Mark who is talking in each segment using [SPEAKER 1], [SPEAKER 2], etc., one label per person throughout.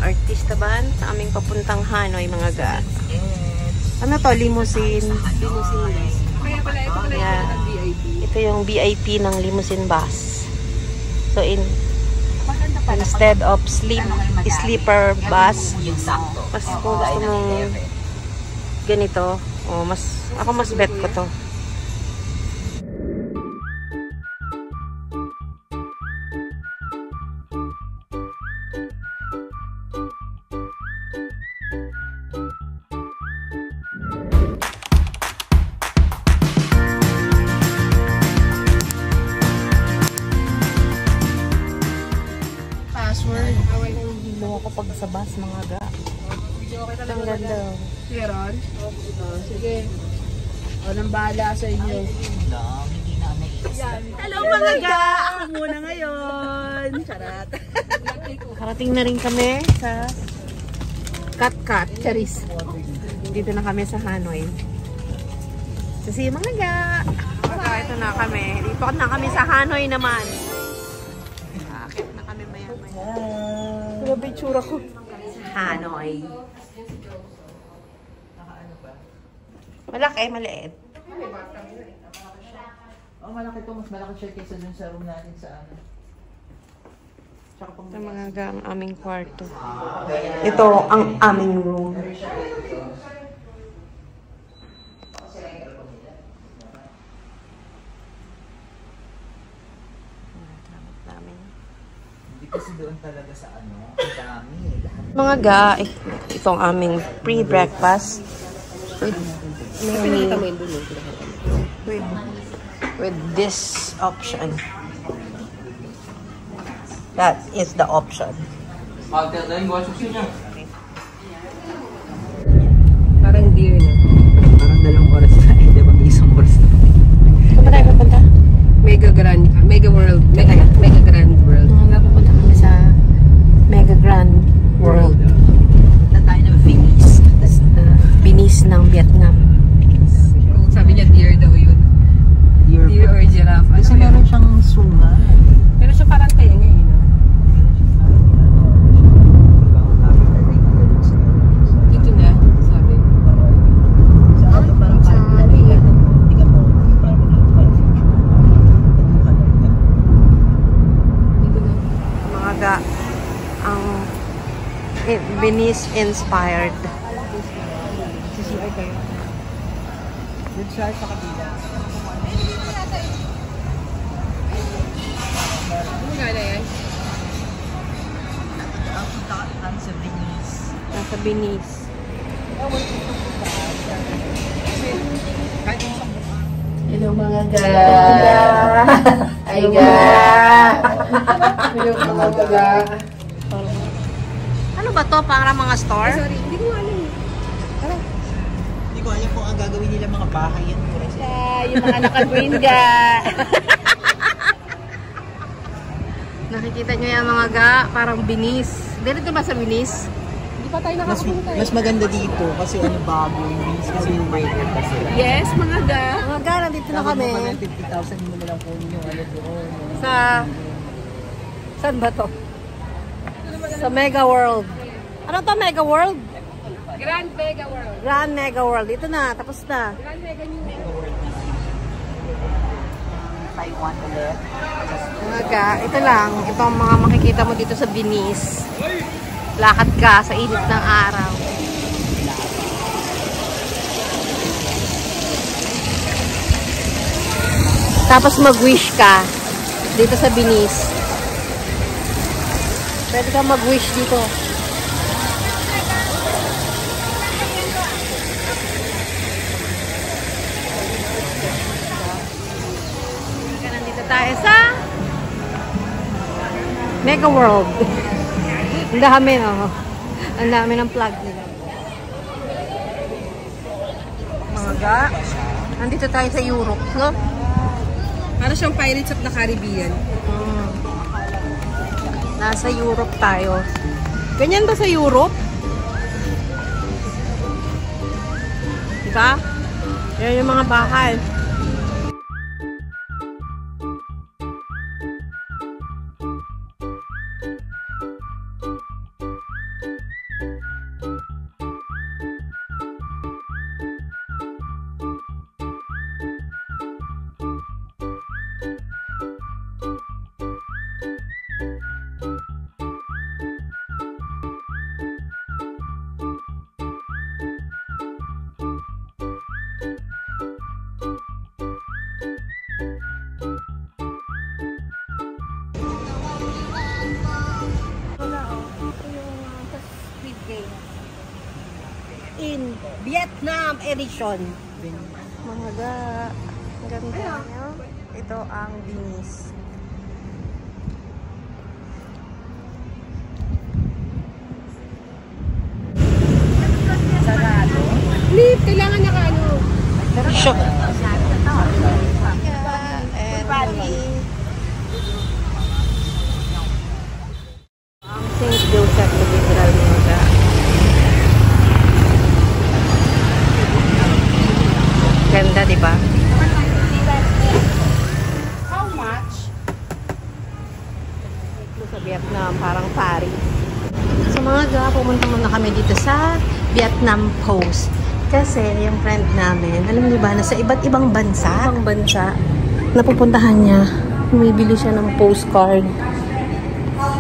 [SPEAKER 1] artista ban sa aming papuntang Hanoi, mga ga. Ano to? Limousine. Limousine.
[SPEAKER 2] Kaya pala, ito pala yung VIP.
[SPEAKER 1] Ito yung VIP ng limousine bus. So, instead of sleeper bus, mas kung gusto mong ganito, ako mas bet ko to. Kapag sa bus, mga ga. Ang ganda.
[SPEAKER 2] Meron? Sige. O, nang bahala sa inyo.
[SPEAKER 1] Hello, mga ga! Ako muna ngayon. Charat. Karating na rin kami sa Kat-Kat, Charis. Dito na kami sa Hanoi. So, see you, mga ga! Ito na kami. Dito na kami sa Hanoi naman. Akit na kami maya-maya. Grabe tsura ko. Hanoi. Malaki, maliit.
[SPEAKER 3] Oh, malaki to. Mas malaki siya kaysa dun sa room natin sa ano.
[SPEAKER 1] Ito mga ga, ang aming kwarto. Ito ang aming room.
[SPEAKER 3] Kasi doon talaga sa ano, ang dami.
[SPEAKER 1] Mga ga, ito ang aming pre-breakfast with this option. That is the option.
[SPEAKER 2] Parang deer na.
[SPEAKER 3] Parang 2 oras na. Hindi ba? 1 oras na.
[SPEAKER 1] Saan ba tayo pupunta?
[SPEAKER 2] Mega World. Mega Grand World.
[SPEAKER 1] Pupunta kami sa Mega Grand World.
[SPEAKER 3] Punta tayo ng Venice.
[SPEAKER 1] Venice ng Vietnam.
[SPEAKER 2] Kung sabi niya deer daw yun. Deer or giraffe.
[SPEAKER 3] Kasi meron siyang sunga.
[SPEAKER 2] Pero siya parang kaya nga eh. No? Dito na, sabi.
[SPEAKER 3] Parang
[SPEAKER 1] Mga ga, ang Venice inspired.
[SPEAKER 3] CCI kayo. Good try sa kabila.
[SPEAKER 2] Ano nga na yan?
[SPEAKER 3] Ang punta ka sa Venice.
[SPEAKER 1] Nasa Venice.
[SPEAKER 2] Hello mga ga.
[SPEAKER 1] Ay ga.
[SPEAKER 2] Hello mga ga.
[SPEAKER 1] Ano ba to? Para mga store?
[SPEAKER 2] Sorry, hindi ko alam.
[SPEAKER 3] Hindi ko alam kung ang gagawin nila mga bahay yan.
[SPEAKER 1] Yung mga naka-green ga. Nakikita nyo yan mga ga, parang Venice. Dito ba sa Venice?
[SPEAKER 2] Hindi pa tayo nakapunta eh.
[SPEAKER 3] Mas maganda dito kasi ano bago yung Venice kasi yung breaker pa sila.
[SPEAKER 2] Yes, mga ga.
[SPEAKER 1] Mga ga, nandito na kami.
[SPEAKER 3] Tapos 50,000 mo na lang kunin yung ano doon.
[SPEAKER 1] Sa... Saan ba to? Sa Mega World. Ano to, Mega World?
[SPEAKER 2] Grand Mega World.
[SPEAKER 1] Grand Mega World. Ito na, tapos na.
[SPEAKER 2] Grand Mega New
[SPEAKER 3] Taiwan ulit.
[SPEAKER 1] Mga ga, ito lang. Ito ang mga makikita mo dito sa Venice. Lakad ka sa init ng araw. Tapos mag-wish ka dito sa Venice. Pwede ka mag-wish dito. Nandito tayo sa Mega World. Ang dami, oh. Ang dami ng plug nila. Mga ga, nandito tayo sa Europe, no?
[SPEAKER 2] Para siyang Pirates of the Caribbean.
[SPEAKER 1] Nasa Europe tayo. Ganyan ba sa Europe? Diba? Yan yung mga bahay.
[SPEAKER 4] Vietnam edition.
[SPEAKER 1] Mga ga. Ang ganda niya. Ito ang Venice.
[SPEAKER 4] Sarado.
[SPEAKER 2] Hindi, kailangan naka ano.
[SPEAKER 1] Shock. St. Joseph Cathedral mga. Ganda, di ba?
[SPEAKER 4] How much?
[SPEAKER 1] Ito sa Vietnam, parang Paris. So mga ga, pumunta muna kami dito sa Vietnam Post. Kasi yung friend namin, alam niyo ba, nasa iba't ibang bansa. Ibang bansa. Napupuntahan niya. Bumibili siya ng postcard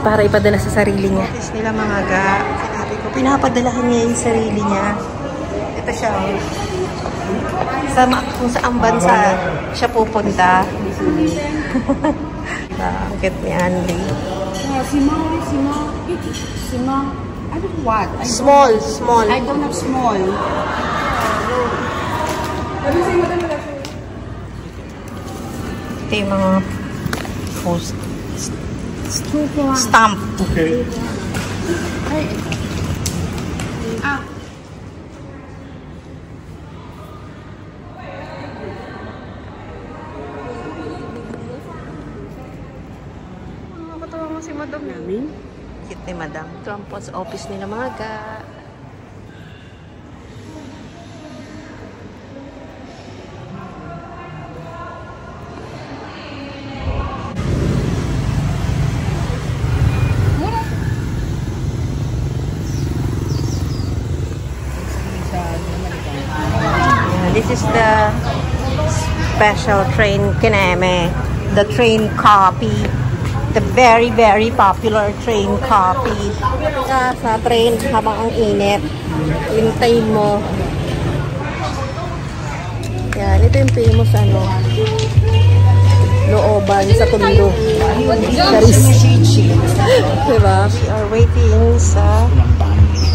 [SPEAKER 1] para ipadala sa sarili niya. Tapos nila mga ga, sinabi ko, pinapadalahan niya yung sarili niya. Ito siya. Kung saan bansa siya pupunta. Bakit ni Andy?
[SPEAKER 4] Sima. I don't what?
[SPEAKER 1] Small.
[SPEAKER 4] I don't have small.
[SPEAKER 1] Ito yung mga post stamp.
[SPEAKER 3] Okay.
[SPEAKER 1] Nakakatawa mo si Madam namin. Cute ni Madam. Ito ang post office nila mga ga. This is the special train kineme. The train copy. The very, very popular train copy. Sa train habang ang init. Hintayin mo. Yan. Ito yung famous ano. Looban sa Tondo. Charis. Diba? We are waiting sa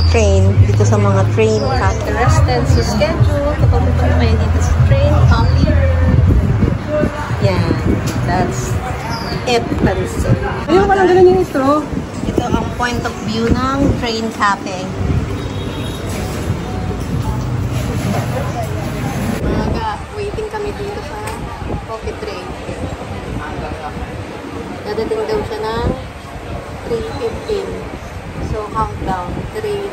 [SPEAKER 1] train. Dito sa mga train copy. The rest is schedule. Kapag pupunta kayo dito sa train copy. Yan. That's it.
[SPEAKER 2] Ayun, walang ganun yung straw.
[SPEAKER 1] Ito ang point of view ng train cafe. Mga waiting kami dito sa coffee train. Dadating daw siya ng 3:15. So, countdown. 3:10.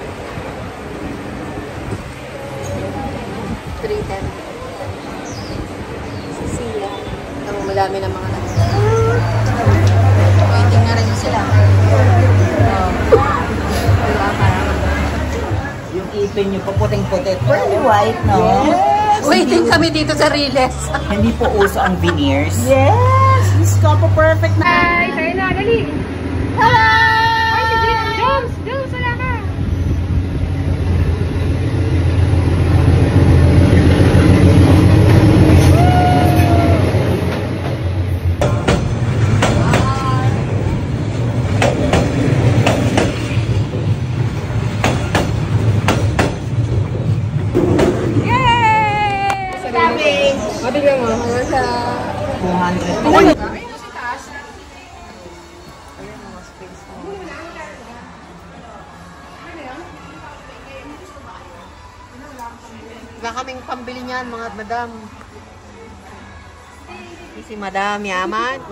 [SPEAKER 1] Siya. Ito, malami ng mga waiting na rin sila.
[SPEAKER 4] Yung ipin nyo pa puting-puti. Pearly white, no? Yes!
[SPEAKER 1] Waiting kami dito sa Riles.
[SPEAKER 4] Hindi po uso ang veneers. Yes! This is po perfect na.
[SPEAKER 2] Ay, sa'yo na, dali.
[SPEAKER 4] Hello!
[SPEAKER 2] Ay, si Jones! Jones, wala ka.
[SPEAKER 1] Mabigyan mo. Sa
[SPEAKER 4] 200.
[SPEAKER 1] Wala kaming pambili niyan, mga madam. Si Madam Yaman.